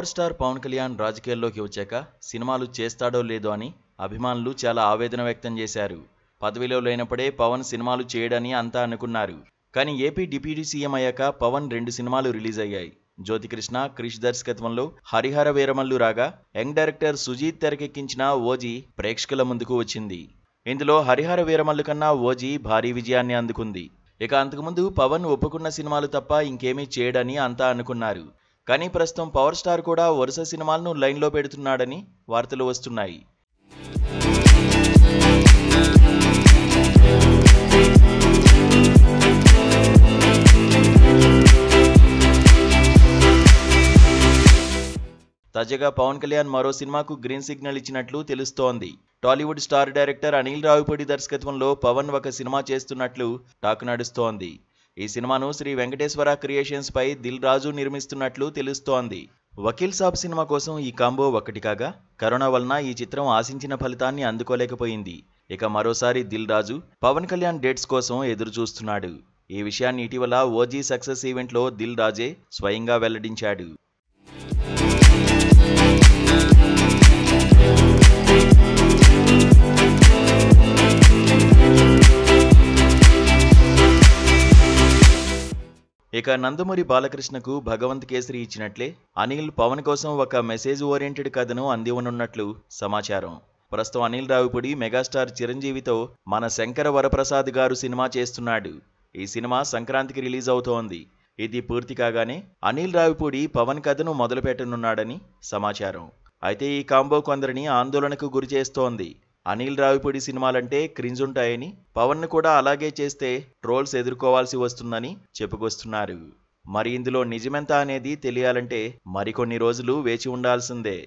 Power star Pawan Kalyan రాజకీయాల్లోకి వచ్చాక సినిమాలు చేస్తాడో లేదో అని అభిమానులు చాలా ఆవేదన వ్యక్తం చేశారు. పదవిలో లేనప్పుడే పవన్ సినిమాలు చేయడని అంతా అనుకున్నారు. కానీ ఏపీ డిప్యూటీ సీఎం అయ్యాక పవన్ 2 సినిమాలు రిలీజ్ అయ్యాయి. జ్యోతికృష్ణ, క్రిష్ దర్శకత్వంలో హరిహర వీరమల్లు రాగా, యంగ్ డైరెక్టర్ సుజీత్ తెరకెక్కించిన ఓజీ ప్రేక్షకుల ముందుకు వచ్చింది. ఇందులో హరిహర వీరమల్లు కన్నా ఓజీ భారీ విజయాన్ని అందుకుంది. ఇక అంతకుముందు పవన్ ఒప్పుకున్న సినిమాలు తప్ప ఇంకేమీ చేయడని అంతా అనుకున్నారు. కానీ ప్రస్తుతం పవర్ స్టార్ కూడా వరుస సినిమాలను లైన్లో పెడుతున్నాడని వార్తలు వస్తున్నాయి. తాజాగా పవన్ కళ్యాణ్ మరో సినిమాకు గ్రీన్ సిగ్నల్ ఇచ్చినట్లు తెలుస్తోంది. టాలీవుడ్ స్టార్ డైరెక్టర్ అనిల్ రావిపూడి దర్శకత్వంలో పవన్ ఒక సినిమా చేస్తున్నట్లు టాక్ నడుస్తోంది. ఈ సినిమాను శ్రీ వెంకటేశ్వర క్రియేషన్స్ పై దిల్ రాజు నిర్మిస్తున్నట్లు తెలుస్తోంది. వకీల్ సాబ్ సినిమా కోసం ఈ కాంబో ఒకటి కాగా, కరోనా వలన ఈ చిత్రం ఆశించిన ఫలితాన్ని అందుకోలేకపోయింది. ఇక మరోసారి దిల్ రాజు పవన్ కళ్యాణ్ డేట్స్ కోసం ఎదురు చూస్తున్నాడు. ఈ విషయాన్ని ఇటీవల ఓజీ సక్సెస్ ఈవెంట్లో దిల్ రాజే స్వయంగా వెల్లడించాడు. ఇక నందమూరి బాలకృష్ణకు భగవంత్ కేసరి ఇచ్చినట్లే అనిల్ పవన్ కోసం ఒక మెసేజ్ ఓరియంటెడ్ కథను అందివనున్నట్లు సమాచారం. ప్రస్తుతం అనిల్ రావిపూడి మెగాస్టార్ చిరంజీవితో మన శంకర వరప్రసాద్ గారు సినిమా చేస్తున్నాడు. ఈ సినిమా సంక్రాంతికి రిలీజ్ అవుతోంది. ఇది పూర్తి కాగానే అనిల్ రావిపూడి పవన్ కథను మొదలుపెట్టనున్నాడని సమాచారం. అయితే ఈ కాంబో కొందరిని ఆందోళనకు గురి చేస్తోంది. అనిల్ రావిపూడి సినిమాలంటే క్రింజ్ ఉంటాయని, పవన్ను కూడా అలాగే చేస్తే ట్రోల్స్ ఎదుర్కోవాల్సి వస్తుందని చెప్పుకొస్తున్నారు. మరి ఇందులో నిజమెంత అనేది తెలియాలంటే మరికొన్ని రోజులు వేచి ఉండాల్సిందే.